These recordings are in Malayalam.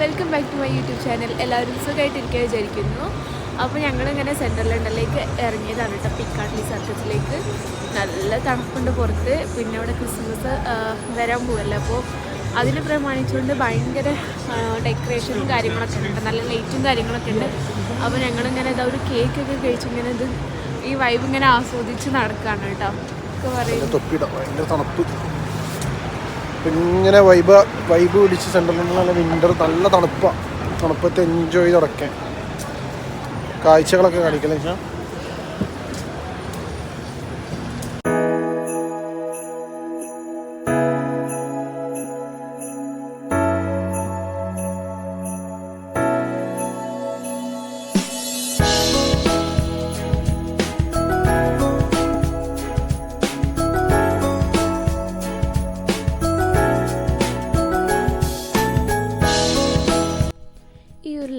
Welcome back to my YouTube channel. എല്ലാവരും സുഖമായിട്ടിരിക്കുക വിചാരിക്കുന്നു. അപ്പോൾ ഞങ്ങളിങ്ങനെ സെൻട്രൽ ലണ്ടനിലേക്ക് ഇറങ്ങിയതാണ് കേട്ടോ, പിക്കാഡ്ലി സർക്കസിലേക്ക്. നല്ല തണുപ്പുണ്ട് പുറത്ത്. പിന്നെ അവിടെ ക്രിസ്മസ് വരാൻ പോവല്ലോ, അപ്പോൾ അതിനെ പ്രമാണിച്ചുകൊണ്ട് ഭയങ്കര ഡെക്കറേഷനും കാര്യങ്ങളൊക്കെ ഉണ്ട്, നല്ല ലൈറ്റും കാര്യങ്ങളൊക്കെ ഉണ്ട്. അപ്പോൾ ഞങ്ങളിങ്ങനെ ഇതാ ഒരു കേക്കൊക്കെ കഴിച്ചിങ്ങനെ ഈ വൈബ് ഇങ്ങനെ ആസ്വദിച്ച് നടക്കുകയാണ് കേട്ടോ. ഒക്കെ പറയും ഇങ്ങനെ വൈബ് പിടിച്ച് സെൻട്രൽ നല്ല വിൻ്റർ, നല്ല തണുപ്പത്ത് എൻജോയ് ചെയ്ത് നടക്കാൻ കാഴ്ചകളൊക്കെ കാണിക്കല്ലേ വെച്ചാൽ.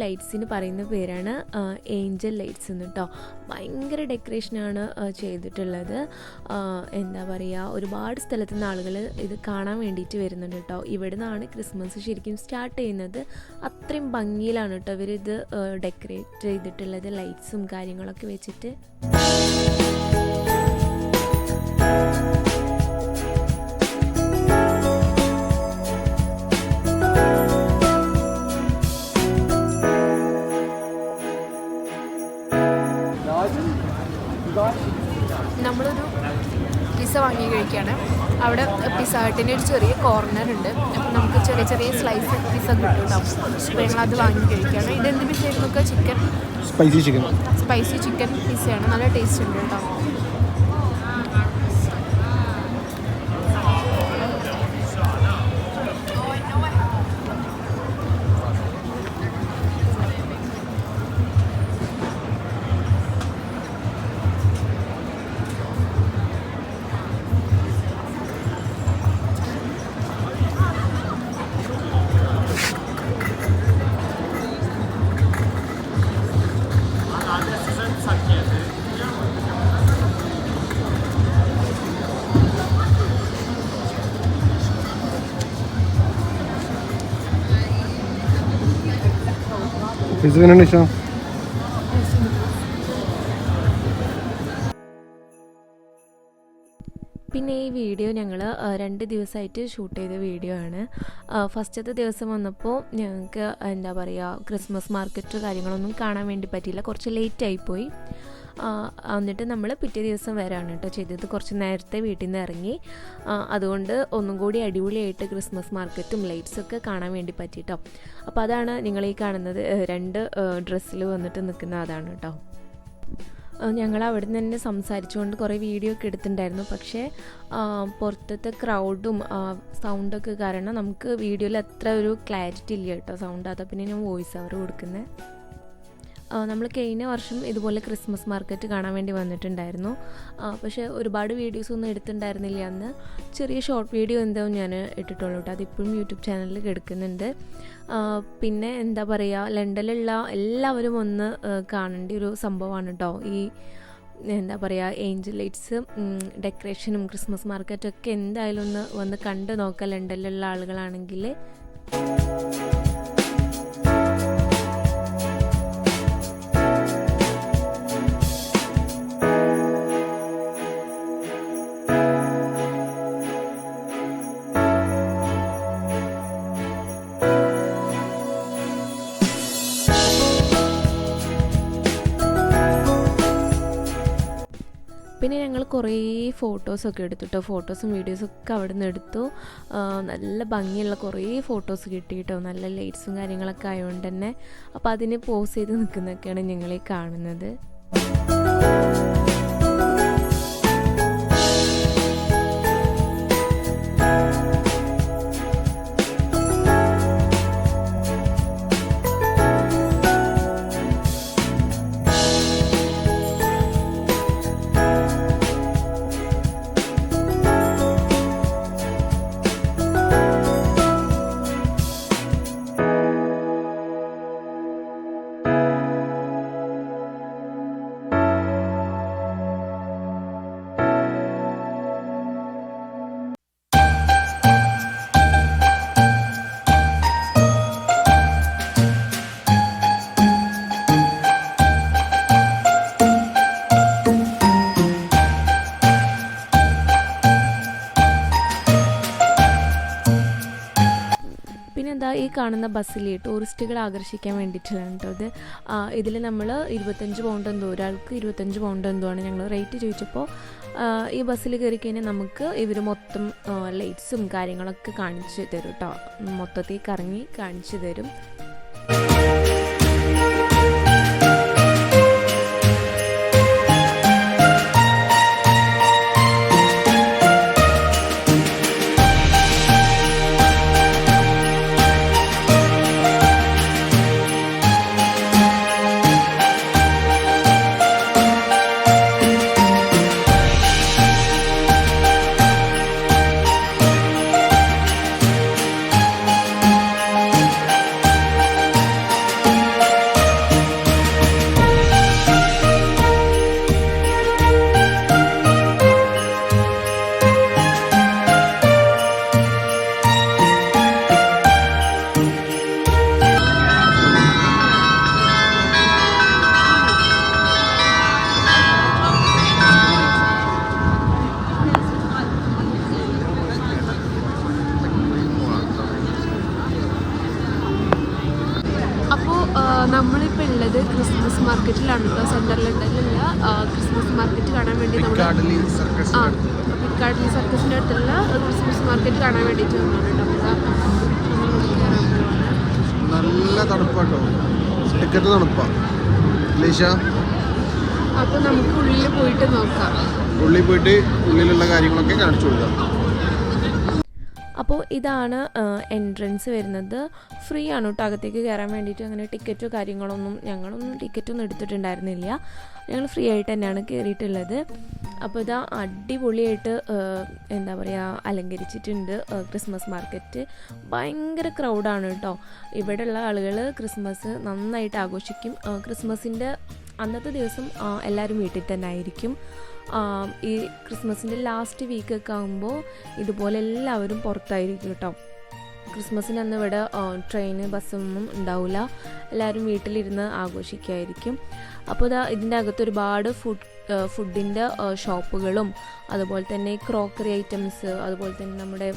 ലൈറ്റ്സിന് പറയുന്ന പേരാണ് ഏഞ്ചൽ ലൈറ്റ്സ് എന്ന് കേട്ടോ. ഭയങ്കര ഡെക്കറേഷനാണ് ചെയ്തിട്ടുള്ളത്. എന്താ പറയുക, ഒരുപാട് സ്ഥലത്തു നിന്ന് ആളുകൾ ഇത് കാണാൻ വേണ്ടിയിട്ട് വരുന്നുണ്ട് കേട്ടോ. ഇവിടെ നിന്നാണ് ക്രിസ്മസ് ശരിക്കും സ്റ്റാർട്ട് ചെയ്യുന്നത്. അത്രയും ഭംഗിയിലാണ് കേട്ടോ ഇവരിത് ഡെക്കറേറ്റ് ചെയ്തിട്ടുള്ളത്, ലൈറ്റ്സും കാര്യങ്ങളൊക്കെ വെച്ചിട്ട്. നമ്മളൊരു പിസ്സ വാങ്ങി കഴിക്കുകയാണ്. അവിടെ പിസ്സ ഹട്ടിൻ്റെ ഒരു ചെറിയ കോർണർ ഉണ്ട്. അപ്പോൾ നമുക്ക് ചെറിയ ചെറിയ സ്ലൈസ് പിസ്സ കിട്ടും കേട്ടോ. അപ്പോൾ ഞങ്ങളത് വാങ്ങി കഴിക്കുകയാണ്. ഇതെന്ത് പിസ്സയൊക്കെ സ്പൈസി ചിക്കൻ പിസ്സയാണ്. നല്ല ടേസ്റ്റ് ഉണ്ട് കേട്ടോ. പിന്നെ ഈ വീഡിയോ ഞങ്ങൾ 2 ദിവസമായിട്ട് ഷൂട്ട് ചെയ്ത വീഡിയോ ആണ്. ഫസ്റ്റത്തെ ദിവസം വന്നപ്പോൾ ഞങ്ങൾക്ക് എന്താ പറയുക, ക്രിസ്മസ് മാർക്കറ്റ് കാര്യങ്ങളൊന്നും കാണാൻ വേണ്ടി പറ്റിയില്ല, കുറച്ച് ലേറ്റായിപ്പോയി. എന്നിട്ട് നമ്മൾ പിറ്റേ ദിവസം വരാണ് കേട്ടോ ചെയ്തത്. കുറച്ച് നേരത്തെ വീട്ടിൽ നിന്ന് ഇറങ്ങി. അതുകൊണ്ട് ഒന്നും കൂടി അടിപൊളിയായിട്ട് ക്രിസ്മസ് മാർക്കറ്റും ലൈറ്റ്സൊക്കെ കാണാൻ വേണ്ടി പറ്റിയിട്ടോ. അപ്പോൾ അതാണ് നിങ്ങളീ കാണുന്നത്. 2 ഡ്രസ്സിൽ വന്നിട്ട് നിൽക്കുന്ന അതാണ് കേട്ടോ. ഞങ്ങൾ അവിടെ നിന്ന് തന്നെ സംസാരിച്ചുകൊണ്ട് കുറേ വീഡിയോ ഒക്കെ എടുത്തിട്ടുണ്ടായിരുന്നു. പക്ഷേ പുറത്തത്തെ ക്രൗഡും സൗണ്ടൊക്കെ കാരണം നമുക്ക് വീഡിയോയിൽ അത്ര ഒരു ക്ലാരിറ്റി ഇല്ല കേട്ടോ സൗണ്ട്. അതാ പിന്നെ ഞാൻ വോയിസ് ഓവർ കൊടുക്കുന്നത്. നമ്മൾ കഴിഞ്ഞ വർഷം ഇതുപോലെ ക്രിസ്മസ് മാർക്കറ്റ് കാണാൻ വേണ്ടി വന്നിട്ടുണ്ടായിരുന്നു. പക്ഷേ ഒരുപാട് വീഡിയോസൊന്നും എടുത്തിട്ടുണ്ടായിരുന്നില്ല അന്ന്. ചെറിയ ഷോർട്ട് വീഡിയോ എന്തോ ഞാൻ ഇട്ടിട്ടുള്ളൂ കേട്ടോ. അതിപ്പോഴും യൂട്യൂബ് ചാനലിൽ കിടക്കുന്നുണ്ട്. പിന്നെ എന്താ പറയുക, ലണ്ടനിലുള്ള എല്ലാവരും ഒന്ന് കാണേണ്ട ഒരു സംഭവമാണ് കേട്ടോ ഈ എന്താ പറയുക ഏഞ്ചൽ ലൈറ്റ്സ് ഡെക്കറേഷനും ക്രിസ്മസ് മാർക്കറ്റൊക്കെ. എന്തായാലും ഒന്ന് വന്ന് കണ്ടു നോക്കാം ലണ്ടനിലുള്ള ആളുകളാണെങ്കിൽ. പിന്നെ ഞങ്ങൾ കുറേ ഫോട്ടോസൊക്കെ എടുത്തു കേട്ടോ. ഫോട്ടോസും വീഡിയോസൊക്കെ അവിടെ നിന്ന് എടുത്തു. നല്ല ഭംഗിയുള്ള കുറേ ഫോട്ടോസ് കിട്ടി കേട്ടോ, നല്ല ലൈറ്റ്സും കാര്യങ്ങളൊക്കെ ആയതുകൊണ്ട് തന്നെ. അപ്പോൾ അതിന് പോസ് ചെയ്ത് നിൽക്കുന്നതൊക്കെയാണ് ഞങ്ങളീ കാണുന്നത്. പിന്നെ എന്താ ഈ കാണുന്ന ബസ്സിൽ ടൂറിസ്റ്റുകളെ ആകർഷിക്കാൻ വേണ്ടിയിട്ടുള്ളതാണ് കേട്ടോ ഇത്. ഇതിൽ നമ്മൾ 25 പൗണ്ട് എന്തോ, ഒരാൾക്ക് 25 പൗണ്ട് എന്തോ ആണ് ഞങ്ങൾ റേറ്റ് ചോദിച്ചപ്പോൾ. ഈ ബസ്സിൽ കയറി കഴിഞ്ഞാൽ നമുക്ക് ഇവർ മൊത്തം ലൈറ്റ്സും കാര്യങ്ങളൊക്കെ കാണിച്ച് തരും കേട്ടോ. മൊത്തത്തിൽ കറങ്ങി കാണിച്ചു തരും. നമ്മളിപ്പോൾ ഉള്ളത് ക്രിസ്മസ് മാർക്കറ്റിലാണ് കേട്ടോ. സെൻട്രൽ ലണ്ടനിലുള്ള ക്രിസ്മസ് മാർക്കറ്റ് കാണാൻ വേണ്ടി നമ്മൾ പിക്കാഡിലി സർക്കസിൻ്റെ അടുത്തുള്ള ക്രിസ്മസ് മാർക്കറ്റ് കാണാൻ വേണ്ടിയിട്ട് വന്നതാണ് കേട്ടോ. നല്ല തണുപ്പാട്ടോ, ടിക്കറ്റ് തണുപ്പാ. അപ്പോൾ നമുക്ക് ഉള്ളിൽ പോയിട്ട് നോക്കാം. ഉള്ളിൽ പോയിട്ട് ഉള്ളിലുള്ള കാര്യങ്ങളൊക്കെ കാണിച്ചു കൊടുക്കാം. അപ്പോൾ ഇതാണ് എൻട്രൻസ് വരുന്നത്. ഫ്രീ ആണ് കേട്ടോ അകത്തേക്ക് കയറാൻ വേണ്ടിയിട്ട്. അങ്ങനെ ടിക്കറ്റോ ഞങ്ങളൊന്നും ടിക്കറ്റൊന്നും എടുത്തിട്ടുണ്ടായിരുന്നില്ല. ഞങ്ങൾ ഫ്രീ ആയിട്ട് തന്നെയാണ് കയറിയിട്ടുള്ളത്. അപ്പോൾ ഇതാ അടിപൊളിയായിട്ട് എന്താ പറയുക അലങ്കരിച്ചിട്ടുണ്ട് ക്രിസ്മസ് മാർക്കറ്റ്. ഭയങ്കര ക്രൗഡാണ് കേട്ടോ. ഇവിടെയുള്ള ആളുകൾ ക്രിസ്മസ് നന്നായിട്ട് ആഘോഷിക്കും. ക്രിസ്മസിൻ്റെ അന്നത്തെ ദിവസം എല്ലാവരും വീട്ടിൽ തന്നെ ആയിരിക്കും. ഈ ക്രിസ്മസിൻ്റെ ലാസ്റ്റ് വീക്കൊക്കെ ആകുമ്പോൾ ഇതുപോലെ എല്ലാവരും പുറത്തായിരിക്കും കേട്ടോ. ക്രിസ്മസിന് അന്ന് ഇവിടെ ട്രെയിന് ബസ്സൊന്നും ഉണ്ടാവില്ല. എല്ലാവരും വീട്ടിലിരുന്ന് ആഘോഷിക്കുമായിരിക്കും. അപ്പോൾ ഇതിൻ്റെ അകത്ത് ഒരുപാട് ഫുഡിൻ്റെ ഷോപ്പുകളും അതുപോലെ തന്നെ ക്രോക്കറി ഐറ്റംസ്, അതുപോലെ തന്നെ നമ്മുടെ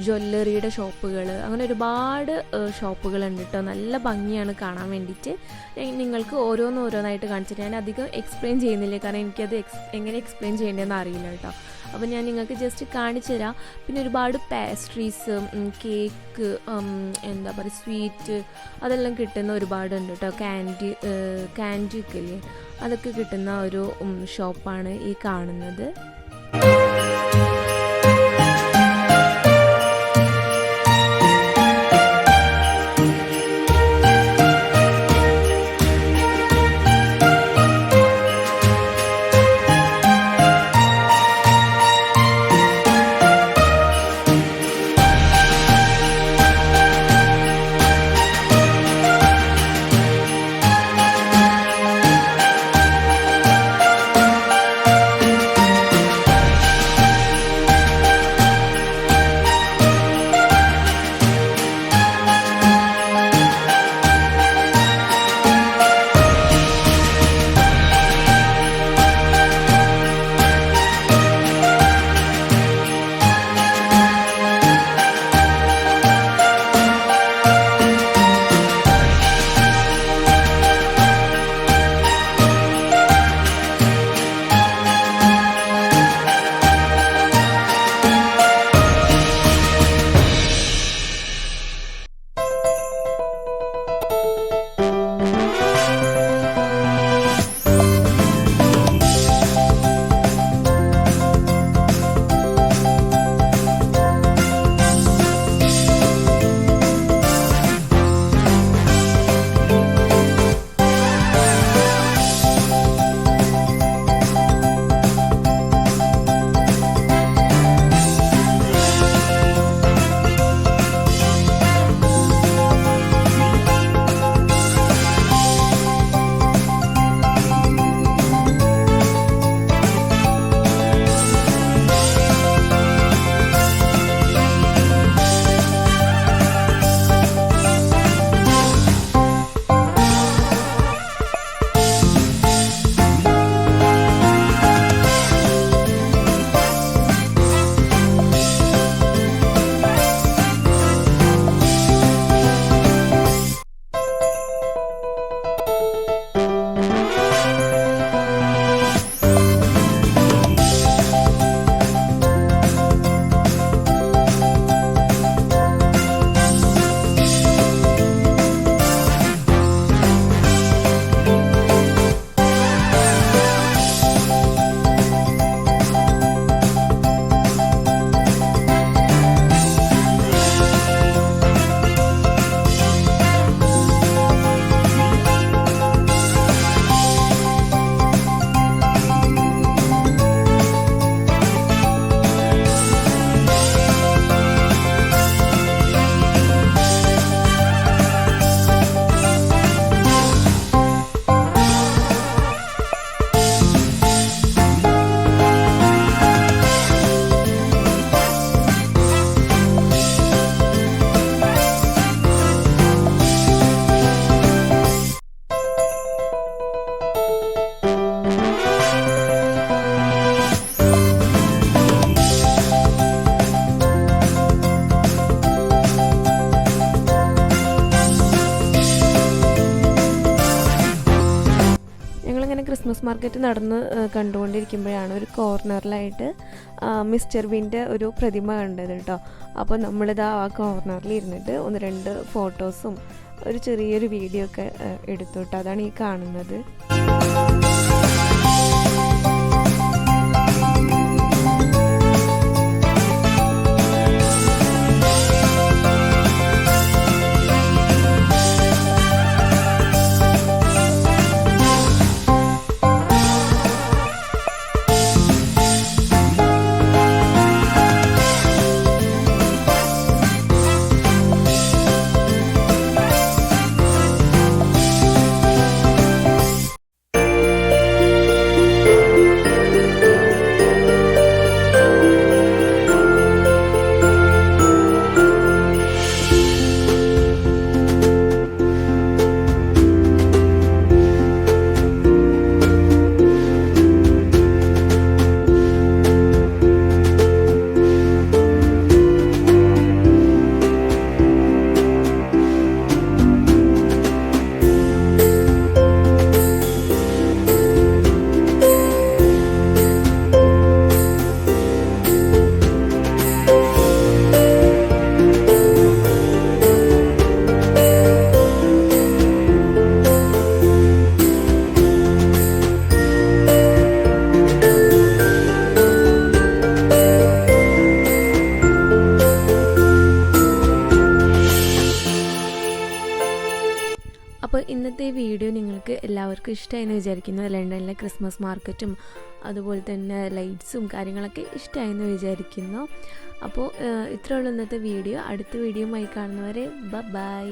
ജ്വല്ലറിയുടെ ഷോപ്പുകൾ, അങ്ങനെ ഒരുപാട് ഷോപ്പുകളുണ്ട് കേട്ടോ. നല്ല ഭംഗിയാണ് കാണാൻ വേണ്ടിയിട്ട്. നിങ്ങൾക്ക് ഓരോന്നായിട്ട് കാണിച്ചിട്ട് ഞാൻ അധികം എക്സ്പ്ലെയിൻ ചെയ്യുന്നില്ല, കാരണം എനിക്കത് എങ്ങനെ എക്സ്പ്ലെയിൻ ചെയ്യേണ്ടതെന്ന് അറിയില്ല കേട്ടോ. അപ്പോൾ ഞാൻ നിങ്ങൾക്ക് ജസ്റ്റ് കാണിച്ചു തരാം. പിന്നെ ഒരുപാട് പാസ്ട്രീസ്, കേക്ക്, എന്താ പറയുക സ്വീറ്റ്, അതെല്ലാം കിട്ടുന്ന ഒരുപാടുണ്ട് കേട്ടോ. കാൻഡി ഒക്കെ ഇല്ലേ, അതൊക്കെ കിട്ടുന്ന ഒരു ഷോപ്പാണ് ഈ കാണുന്നത്. ക്രിസ്മസ് മാർക്കറ്റ് നടന്ന് കണ്ടുകൊണ്ടിരിക്കുമ്പോഴാണ് ഒരു കോർണറിലായിട്ട് മിസ്റ്റർ ബീൻ്റെ ഒരു പ്രതിമ കണ്ടത് കേട്ടോ. അപ്പോൾ നമ്മളിതാ ആ കോർണറിൽ ഇരുന്നിട്ട് 1-2 ഫോട്ടോസും ഒരു ചെറിയൊരു വീഡിയോ ഒക്കെ എടുത്തു കേട്ടോ. അതാണ് ഈ കാണുന്നത്. അപ്പോൾ ഇന്നത്തെ വീഡിയോ നിങ്ങൾക്ക് എല്ലാവർക്കും ഇഷ്ടമായെന്ന് വിചാരിക്കുന്നു. ലണ്ടനിലെ ക്രിസ്മസ് മാർക്കറ്റും അതുപോലെ തന്നെ ലൈറ്റ്സും കാര്യങ്ങളൊക്കെ ഇഷ്ടമായെന്ന് വിചാരിക്കുന്നു. അപ്പോൾ ഇത്രയുള്ള ഇന്നത്തെ വീഡിയോ. അടുത്ത വീഡിയോയുമായി കാണുന്നവരെ ബൈ.